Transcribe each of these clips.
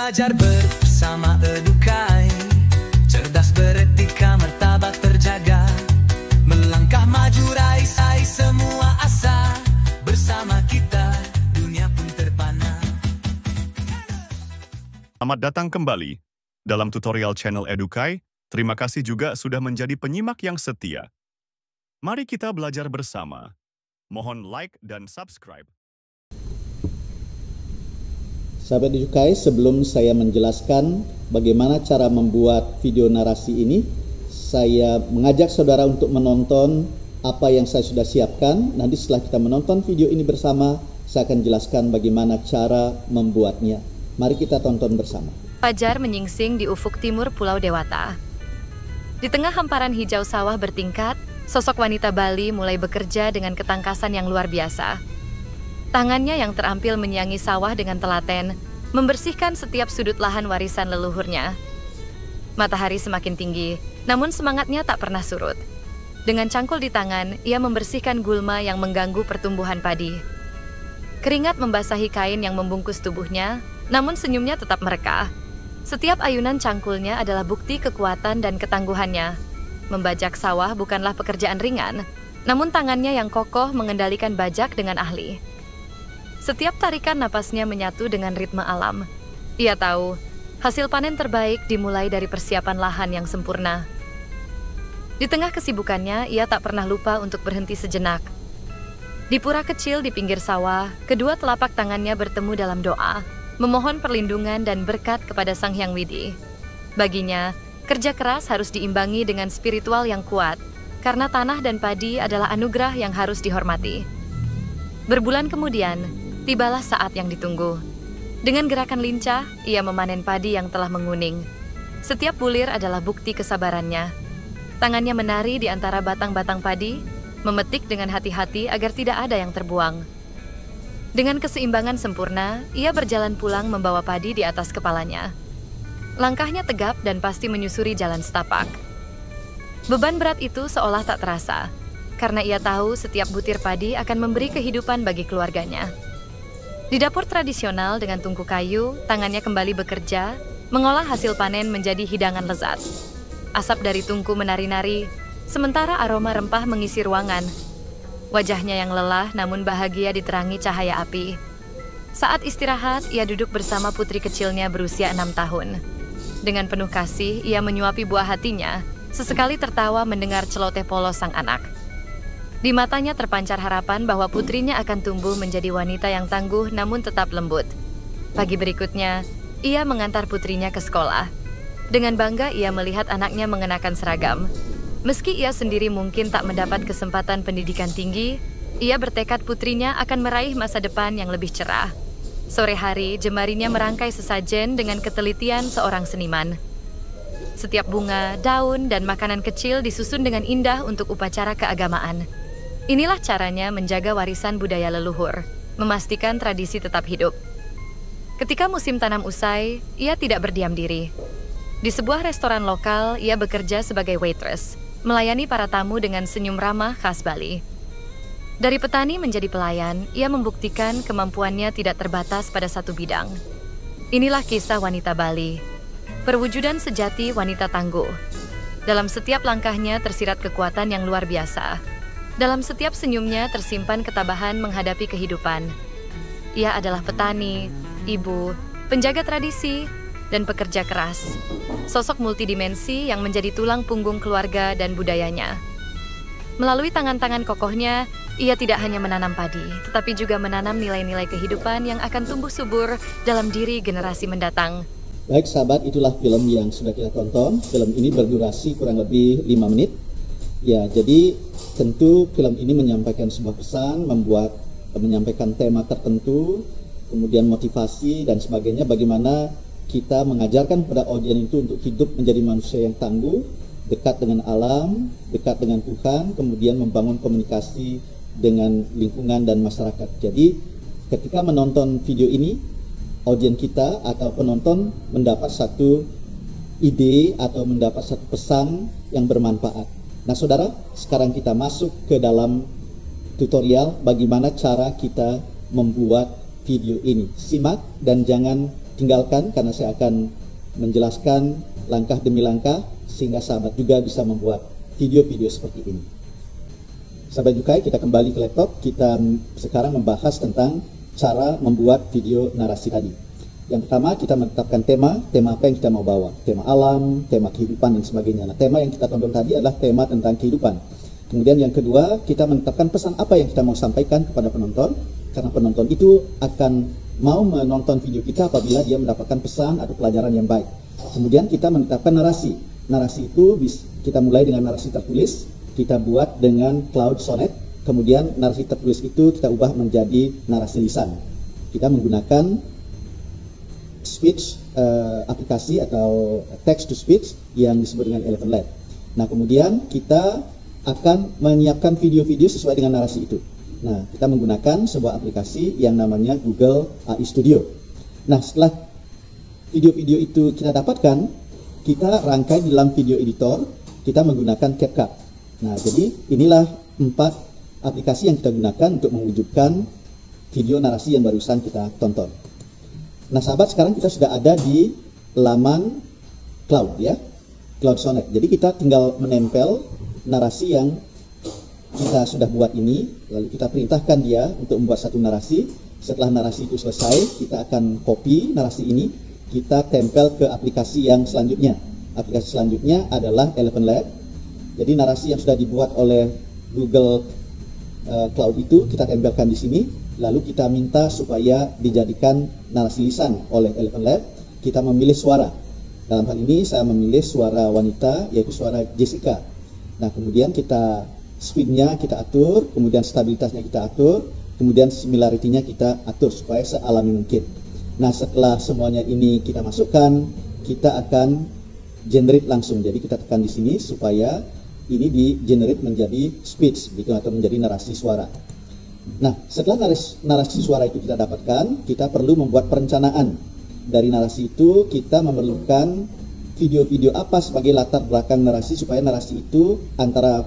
belajar bersama Edukai, cerdas beretika, martabat terjaga, melangkah maju raih semua asa, bersama kita dunia pun terpana. Selamat datang kembali dalam tutorial channel Edukai. Terima kasih juga sudah menjadi penyimak yang setia. Mari kita belajar bersama. Mohon like dan subscribe. Sahabat Edukai, sebelum saya menjelaskan bagaimana cara membuat video narasi ini, saya mengajak saudara untuk menonton apa yang saya sudah siapkan. Nanti setelah kita menonton video ini bersama, saya akan jelaskan bagaimana cara membuatnya. Mari kita tonton bersama. Fajar menyingsing di ufuk timur Pulau Dewata. Di tengah hamparan hijau sawah bertingkat, sosok wanita Bali mulai bekerja dengan ketangkasan yang luar biasa. Tangannya yang terampil menyiangi sawah dengan telaten, membersihkan setiap sudut lahan warisan leluhurnya. Matahari semakin tinggi, namun semangatnya tak pernah surut. Dengan cangkul di tangan, ia membersihkan gulma yang mengganggu pertumbuhan padi. Keringat membasahi kain yang membungkus tubuhnya, namun senyumnya tetap mereka. Setiap ayunan cangkulnya adalah bukti kekuatan dan ketangguhannya. Membajak sawah bukanlah pekerjaan ringan, namun tangannya yang kokoh mengendalikan bajak dengan ahli. Setiap tarikan napasnya menyatu dengan ritme alam. Ia tahu, hasil panen terbaik dimulai dari persiapan lahan yang sempurna. Di tengah kesibukannya, ia tak pernah lupa untuk berhenti sejenak. Di pura kecil di pinggir sawah, kedua telapak tangannya bertemu dalam doa, memohon perlindungan dan berkat kepada Sang Hyang Widi. Baginya, kerja keras harus diimbangi dengan spiritual yang kuat, karena tanah dan padi adalah anugerah yang harus dihormati. Berbulan kemudian, tibalah saat yang ditunggu. Dengan gerakan lincah, ia memanen padi yang telah menguning. Setiap bulir adalah bukti kesabarannya. Tangannya menari di antara batang-batang padi, memetik dengan hati-hati agar tidak ada yang terbuang. Dengan keseimbangan sempurna, ia berjalan pulang membawa padi di atas kepalanya. Langkahnya tegap dan pasti menyusuri jalan setapak. Beban berat itu seolah tak terasa, karena ia tahu setiap butir padi akan memberi kehidupan bagi keluarganya. Di dapur tradisional dengan tungku kayu, tangannya kembali bekerja, mengolah hasil panen menjadi hidangan lezat. Asap dari tungku menari-nari, sementara aroma rempah mengisi ruangan. Wajahnya yang lelah namun bahagia diterangi cahaya api. Saat istirahat, ia duduk bersama putri kecilnya berusia 6 tahun. Dengan penuh kasih, ia menyuapi buah hatinya, sesekali tertawa mendengar celoteh polos sang anak. Di matanya terpancar harapan bahwa putrinya akan tumbuh menjadi wanita yang tangguh namun tetap lembut. Pagi berikutnya, ia mengantar putrinya ke sekolah. Dengan bangga ia melihat anaknya mengenakan seragam. Meski ia sendiri mungkin tak mendapat kesempatan pendidikan tinggi, ia bertekad putrinya akan meraih masa depan yang lebih cerah. Sore hari, jemarinya merangkai sesajen dengan ketelitian seorang seniman. Setiap bunga, daun, dan makanan kecil disusun dengan indah untuk upacara keagamaan. Inilah caranya menjaga warisan budaya leluhur, memastikan tradisi tetap hidup. Ketika musim tanam usai, ia tidak berdiam diri. Di sebuah restoran lokal, ia bekerja sebagai waitress, melayani para tamu dengan senyum ramah khas Bali. Dari petani menjadi pelayan, ia membuktikan kemampuannya tidak terbatas pada satu bidang. Inilah kisah wanita Bali, perwujudan sejati wanita tangguh. Dalam setiap langkahnya tersirat kekuatan yang luar biasa. Dalam setiap senyumnya tersimpan ketabahan menghadapi kehidupan. Ia adalah petani, ibu, penjaga tradisi, dan pekerja keras. Sosok multidimensi yang menjadi tulang punggung keluarga dan budayanya. Melalui tangan-tangan kokohnya, ia tidak hanya menanam padi, tetapi juga menanam nilai-nilai kehidupan yang akan tumbuh subur dalam diri generasi mendatang. Baik sahabat, itulah film yang sudah kita tonton. Film ini berdurasi kurang lebih 5 menit. Ya, jadi tentu film ini menyampaikan sebuah pesan, menyampaikan tema tertentu, kemudian motivasi dan sebagainya, bagaimana kita mengajarkan kepada audiens itu untuk hidup menjadi manusia yang tangguh, dekat dengan alam, dekat dengan Tuhan, kemudian membangun komunikasi dengan lingkungan dan masyarakat. Jadi ketika menonton video ini, audiens kita atau penonton mendapat satu ide atau mendapat satu pesan yang bermanfaat. Nah saudara, sekarang kita masuk ke dalam tutorial bagaimana cara kita membuat video ini. Simak dan jangan tinggalkan karena saya akan menjelaskan langkah demi langkah sehingga sahabat juga bisa membuat video-video seperti ini. Sahabat Edukai, kita kembali ke laptop. Kita sekarang membahas tentang cara membuat video narasi tadi. Yang pertama, kita menetapkan tema apa yang kita mau bawa. Tema alam, tema kehidupan, dan sebagainya. Nah, tema yang kita tonton tadi adalah tema tentang kehidupan. Kemudian yang kedua, kita menetapkan pesan apa yang kita mau sampaikan kepada penonton. Karena penonton itu akan mau menonton video kita apabila dia mendapatkan pesan atau pelajaran yang baik. Kemudian kita menetapkan narasi. Narasi itu kita mulai dengan narasi tertulis, kita buat dengan Cloud Sonnet, kemudian narasi tertulis itu kita ubah menjadi narasi lisan. Kita menggunakan speech aplikasi atau text to speech yang disebut dengan Elephant Lab. Nah, kemudian kita akan menyiapkan video-video sesuai dengan narasi itu. Nah, kita menggunakan sebuah aplikasi yang namanya Google AI Studio. Nah, setelah video-video itu kita dapatkan, kita rangkai di dalam video editor, kita menggunakan CapCut. Nah, jadi inilah 4 aplikasi yang kita gunakan untuk mewujudkan video narasi yang barusan kita tonton. Nah, sahabat, sekarang kita sudah ada di laman Cloud ya, Cloud Sonnet. Jadi kita tinggal menempel narasi yang kita sudah buat ini, lalu kita perintahkan dia untuk membuat satu narasi. Setelah narasi itu selesai, kita akan copy narasi ini, kita tempel ke aplikasi yang selanjutnya. Aplikasi selanjutnya adalah Elephant Lab. Jadi narasi yang sudah dibuat oleh Google Cloud itu kita tempelkan di sini, lalu kita minta supaya dijadikan narasi lisan oleh Elephant Lab. Kita memilih suara. Dalam hal ini saya memilih suara wanita, yaitu suara Jessica. Nah, kemudian kita speednya kita atur, kemudian stabilitasnya kita atur, kemudian similarity-nya kita atur supaya sealami mungkin. Nah, setelah semuanya ini kita masukkan, kita akan generate langsung. Jadi kita tekan di sini supaya ini di-generate menjadi speech gitu, atau menjadi narasi suara. Nah, setelah narasi suara itu kita dapatkan, kita perlu membuat perencanaan. Dari narasi itu kita memerlukan video-video apa sebagai latar belakang narasi supaya narasi itu antara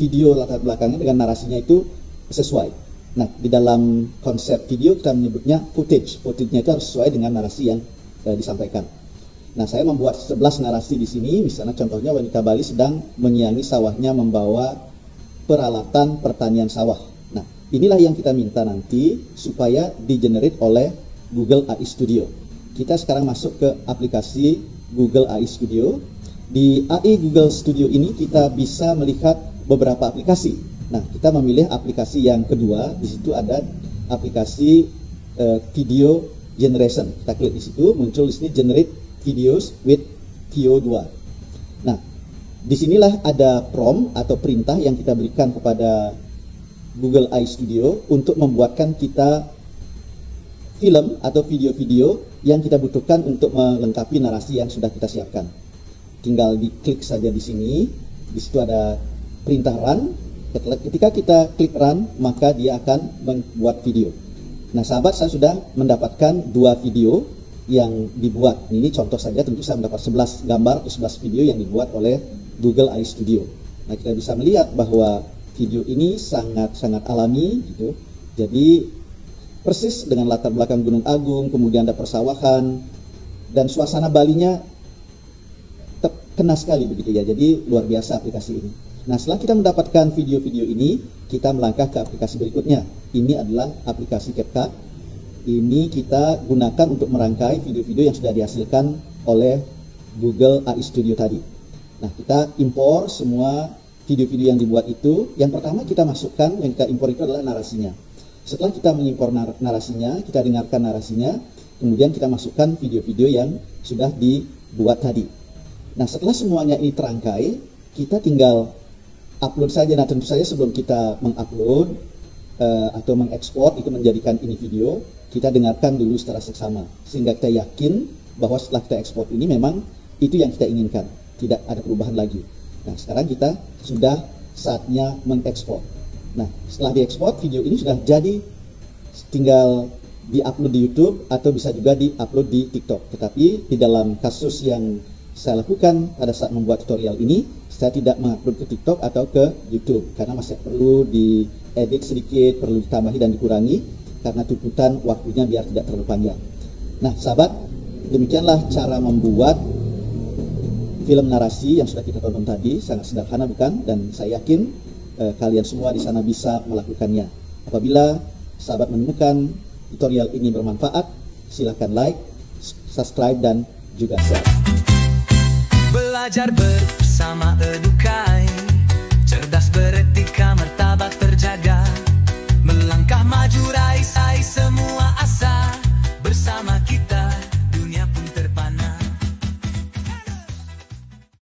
video latar belakangnya dengan narasinya itu sesuai. Nah, di dalam konsep video kita menyebutnya footage. Footage-nya itu harus sesuai dengan narasi yang disampaikan. Nah, saya membuat 11 narasi di sini. Misalnya contohnya wanita Bali sedang menyiangi sawahnya membawa peralatan pertanian sawah. Nah, inilah yang kita minta nanti supaya di-generate oleh Google AI Studio. Kita sekarang masuk ke aplikasi Google AI Studio. Di AI Google Studio ini kita bisa melihat beberapa aplikasi. Nah, kita memilih aplikasi yang kedua. Di situ ada aplikasi video generation. Kita klik di situ, muncul di sini generate videos with VO2. Nah, disinilah ada prompt atau perintah yang kita berikan kepada Google AI Studio untuk membuatkan kita film atau video-video yang kita butuhkan untuk melengkapi narasi yang sudah kita siapkan. Tinggal diklik saja di sini. Di situ ada perintah run. Ketika kita klik run, maka dia akan membuat video. Nah, sahabat, saya sudah mendapatkan 2 video yang dibuat. Ini contoh saja, tentu saya mendapat 11 gambar atau 11 video yang dibuat oleh Google AI Studio. Nah, kita bisa melihat bahwa video ini sangat alami gitu. Jadi persis dengan latar belakang Gunung Agung, kemudian ada persawahan, dan suasana Balinya kena sekali begitu ya. Jadi luar biasa aplikasi ini. Nah, setelah kita mendapatkan video-video ini, kita melangkah ke aplikasi berikutnya. Ini adalah aplikasi CapCut. Ini kita gunakan untuk merangkai video-video yang sudah dihasilkan oleh Google AI Studio tadi. Nah, kita impor semua video-video yang dibuat itu. Yang pertama kita masukkan, yang kita impor itu adalah narasinya. Setelah kita mengimpor narasinya, kita dengarkan narasinya, kemudian kita masukkan video-video yang sudah dibuat tadi. Nah, setelah semuanya ini terangkai, kita tinggal upload saja. Nah, tentu saja sebelum kita mengupload atau mengekspor itu menjadikan ini video, kita dengarkan dulu secara seksama sehingga kita yakin bahwa setelah kita ekspor ini memang itu yang kita inginkan, tidak ada perubahan lagi. Nah, sekarang kita sudah saatnya mengekspor. Nah, setelah diekspor, video ini sudah jadi, tinggal diupload di YouTube atau bisa juga diupload di TikTok. Tetapi di dalam kasus yang saya lakukan pada saat membuat tutorial ini, saya tidak mengupload ke TikTok atau ke YouTube karena masih perlu diedit sedikit, perlu ditambahi dan dikurangi karena tuntutan waktunya biar tidak terlalu panjang. Nah, sahabat, demikianlah cara membuat film narasi yang sudah kita tonton tadi. Sangat sederhana bukan? Dan saya yakin kalian semua di sana bisa melakukannya. Apabila sahabat menemukan tutorial ini bermanfaat, silakan like, subscribe, dan juga share. Belajar bersama Edukai, cerdas beretika